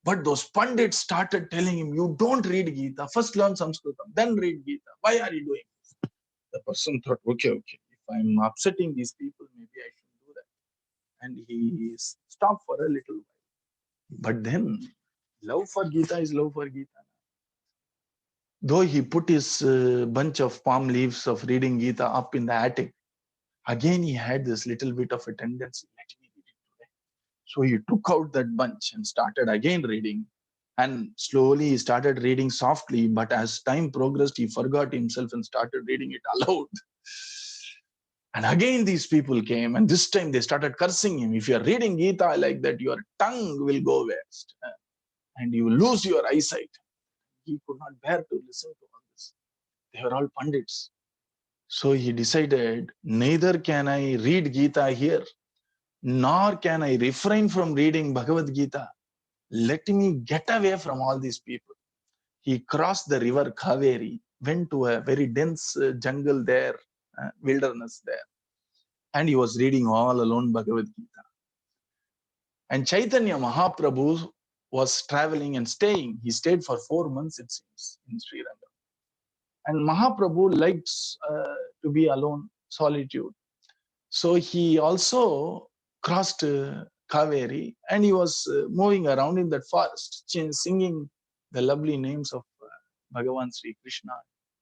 Speaker 1: But those Pandits started telling him, you don't read Gita, first learn Sanskritam, then read Gita. Why are you doing this? The person thought, okay, if I'm upsetting these people, maybe I should do that. And he stopped for a little while. But then, love for Gita is love for Gita. Though he put his bunch of palm leaves of reading Gita up in the attic, again he had this little bit of a tendency, let me read it today. So he took out that bunch and started again reading. And slowly he started reading softly, but as time progressed, he forgot himself and started reading it aloud. And again these people came, and this time they started cursing him. If you are reading Gita like that, your tongue will go west, and you will lose your eyesight. He could not bear to listen to all this. They were all Pandits. So he decided, neither can I read Gita here, nor can I refrain from reading Bhagavad Gita. Let me get away from all these people. He crossed the river Kaveri, went to a very dense jungle there, wilderness there, and he was reading all alone Bhagavad Gita. And Chaitanya Mahaprabhu was traveling and staying. He stayed for 4 months, it seems, in Sri Lanka. And Mahaprabhu likes to be alone, solitude. So he also crossed Kaveri, and he was moving around in that forest, singing the lovely names of Bhagavan Sri Krishna,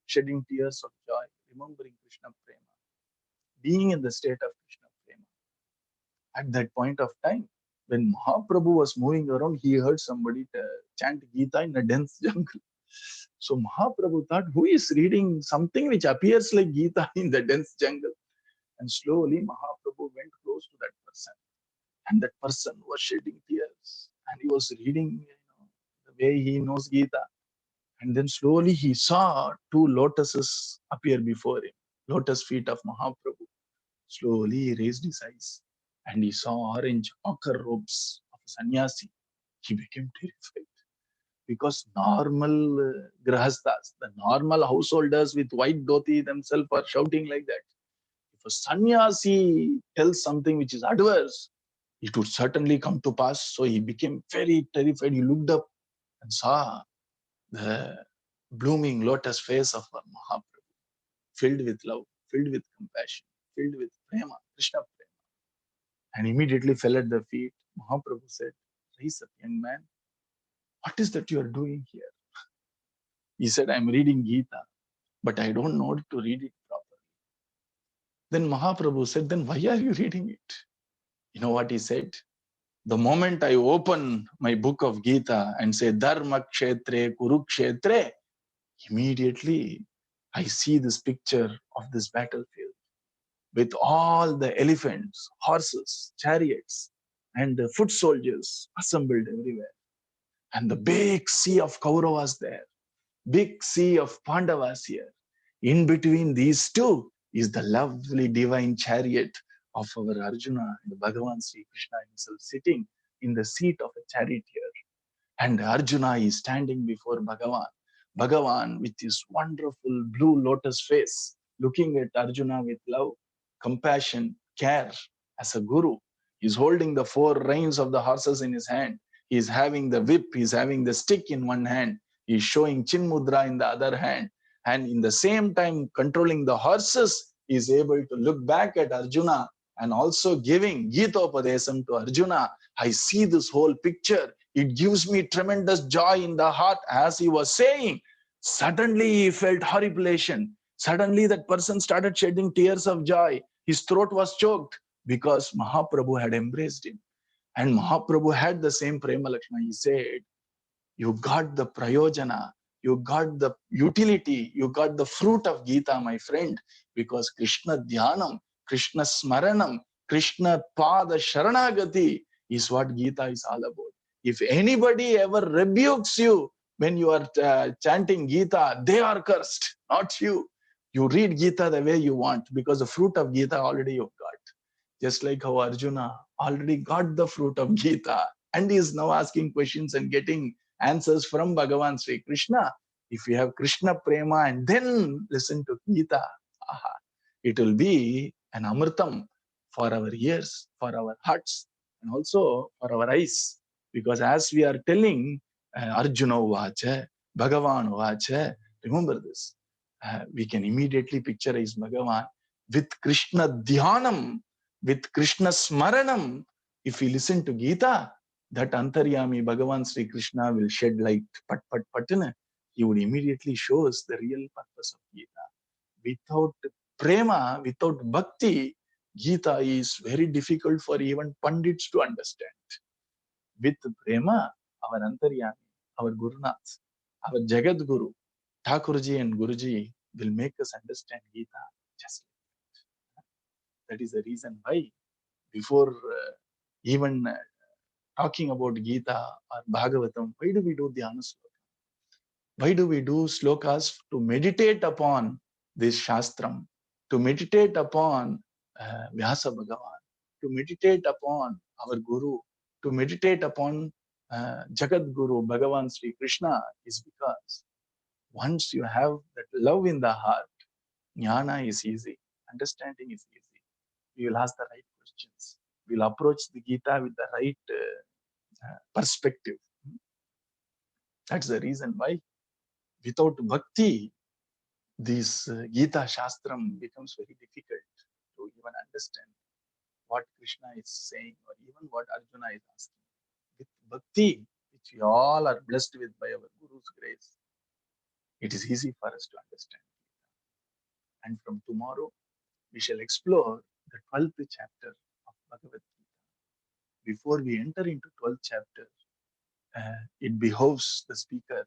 Speaker 1: shedding tears of joy, remembering Krishna Prema, being in the state of Krishna Prema. At that point of time, when Mahaprabhu was moving around, he heard somebody chant Gita in a dense jungle. So Mahaprabhu thought, who is reading something which appears like Gita in the dense jungle? And slowly Mahaprabhu went close to that person. And that person was shedding tears. And he was reading the way he knows Gita. And then slowly he saw 2 lotuses appear before him, lotus feet of Mahaprabhu. Slowly he raised his eyes and he saw orange ochre robes of a sannyasi. He became terrified because normal grahasthas, the normal householders with white dhoti themselves are shouting like that. If a sannyasi tells something which is adverse, it would certainly come to pass. So he became very terrified. He looked up and saw the blooming lotus face of Mahaprabhu, filled with love, filled with compassion, filled with prema, Krishna prema. And immediately fell at the feet. Mahaprabhu said, rise up, young man. What is that you are doing here? He said, I am reading Gita, but I don't know how to read it properly. Then Mahaprabhu said, then why are you reading it? You know what he said? The moment I open my book of Gita and say, Dharma Kshetre, Kurukshetre, immediately I see this picture of this battlefield with all the elephants, horses, chariots, and the foot soldiers assembled everywhere. And the big sea of Kauravas there, big sea of Pandavas here. In between these two is the lovely divine chariot of our Arjuna and Bhagavan Sri Krishna himself sitting in the seat of a charioteer. And Arjuna is standing before Bhagavan. Bhagavan, with his wonderful blue lotus face, looking at Arjuna with love, compassion, care, as a guru. He's holding the 4 reins of the horses in his hand. He's having the whip, he's having the stick in one hand. He's showing Chinmudra in the other hand. And in the same time, controlling the horses, he's able to look back at Arjuna and also giving Gitopadesam to Arjuna. I see this whole picture. It gives me tremendous joy in the heart. As he was saying, suddenly he felt horripilation. Suddenly that person started shedding tears of joy. His throat was choked because Mahaprabhu had embraced him. And Mahaprabhu had the same prema lakshana. He said, you got the prayojana, you got the utility, you got the fruit of Gita, my friend, because Krishna Dhyanam, Krishna Smaranam, Krishna Pada Sharanagati is what Gita is all about. If anybody ever rebukes you when you are chanting Gita, they are cursed, not you. You read Gita the way you want because the fruit of Gita already you've got. Just like how Arjuna already got the fruit of Gita and is now asking questions and getting answers from Bhagavan Sri Krishna. If you have Krishna Prema and then listen to Gita, it will be an amritam for our ears, for our hearts, and also for our eyes. Because as we are telling Arjuna Vacha, Bhagavan Vacha, remember this, we can immediately picturize Bhagavan with Krishna Dhyanam, with Krishna Smaranam. If we listen to Gita, that Antaryami Bhagavan Sri Krishna will shed light, pat. He would immediately show us the real purpose of Gita. Without prema, without bhakti, Gita is very difficult for even Pandits to understand. With prema, our Antaryami, our Gurunath, our Jagat Guru, Thakurji and Guruji will make us understand Gita just like that. That is the reason why before even talking about Gita or Bhagavatam, why do we do Dhyana Sloka? Why do we do slokas? To meditate upon this Shastram, to meditate upon Vyasa Bhagavan, to meditate upon our Guru, to meditate upon Jagat Guru, Bhagavan Sri Krishna, is because once you have that love in the heart, jnana is easy, understanding is easy. We will ask the right questions. We will approach the Gita with the right perspective. That's the reason why without bhakti, this Gita Shastram becomes very difficult to even understand what Krishna is saying or even what Arjuna is asking. With bhakti, which we all are blessed with by our Guru's grace, it is easy for us to understand. And from tomorrow, we shall explore the 12th chapter of Bhagavad Gita. Before we enter into 12th chapter, it behoves the speaker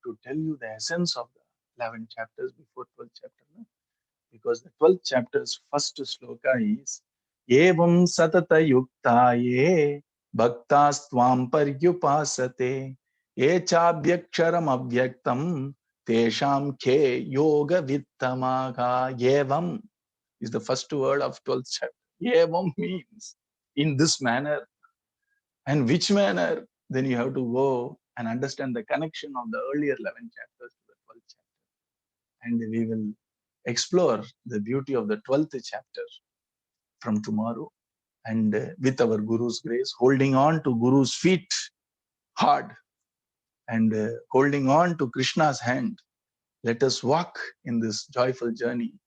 Speaker 1: to tell you the essence of the 11 chapters before 12th chapter. No? Because the 12th chapter's first sloka is Evam satata yuktaye bhaktastvam paryupasate echabhyaksharam abhyaktam tesham ke yoga vittamaga. Evam is the first word of 12th chapter. Evam means in this manner. And which manner? Then you have to go and understand the connection of the earlier 11 chapters to the 12th chapter. And we will explore the beauty of the 12th chapter from tomorrow. And with our Guru's grace, holding on to Guru's feet hard and holding on to Krishna's hand, let us walk in this joyful journey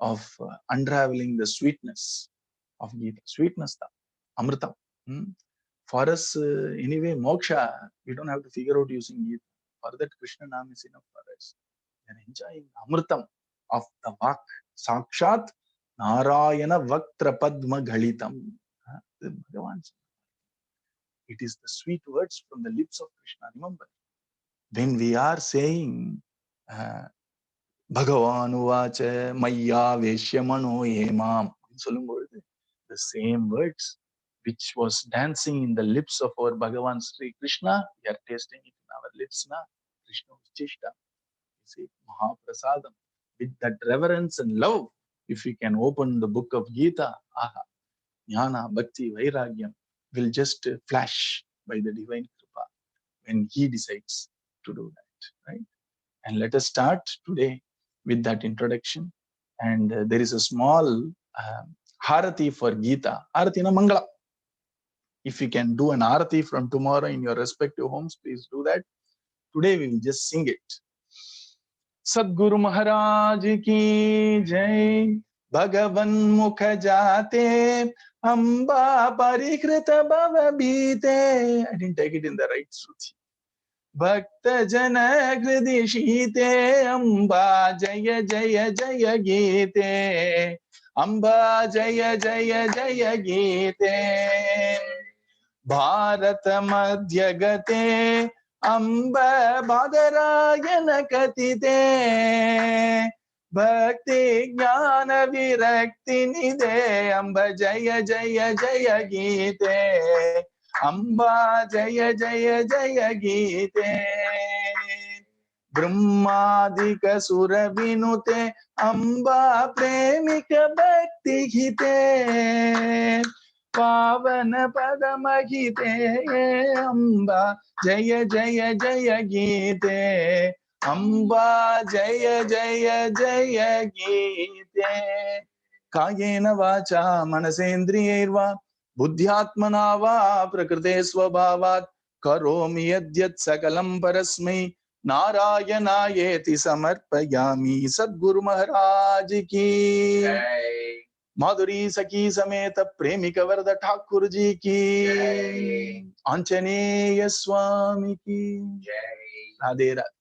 Speaker 1: of unraveling the sweetness of Gita. Sweetness, Amrita. For us, anyway, moksha, we don't have to figure out using Gita. For that, Krishna Nam is enough for us. We are enjoying Amritam of the Vak. Sakshat Narayana Vaktra Padma Ghalitam. It is the sweet words from the lips of Krishna. Remember, when we are saying Bhagavan Uvacha Maya Veshyamano Hemam, the same words which was dancing in the lips of our Bhagavan Sri Krishna, we are tasting it in our lips now. Krishna Uchishta. You see, Mahaprasadam. With that reverence and love, if we can open the book of Gita, aha, Jnana, Bhakti, Vairagyam will just flash by the divine Kripa when he decides to do that, right? And let us start today with that introduction. And there is a small Harati for Gita. Harati na Mangala. If you can do an Arati from tomorrow in your respective homes, please do that. Today we will just sing it. Sadguru Maharaj ki jai, Bhagavan Mukha jate, Amba Parikrita Bhava Bhite. I didn't take it in the right Shruti. Bhakta Jana Gridi Shite, Amba Jaya Jaya Jaya Gite, Amba Jaya Jaya Jaya Gite. Bharat Madhyagate Amba Badarayana Katite Bhakti Jnana Virakti Nide Amba Jaya Jaya Jaya Gite Amba Jaya Jaya Jaya Gite Brahmadika Sura Vinute Amba Premika Bhakti Hite Pavana Padamagite Amba Jaya Jaya Jaya Gite Amba Jaya Jaya Jaya Gite Kayena Vacha Manasendriyirva Buddhyatmana va Prakrite Swabhavat Karomi Yadyat Sakalam Parasmai Narayana-yeti Samarpayami. Sadguru Maharaj ki Madhuri Saki Sameta Premika Varda Thakur ji ki Anchaneya Swami ki Radhe Radhe.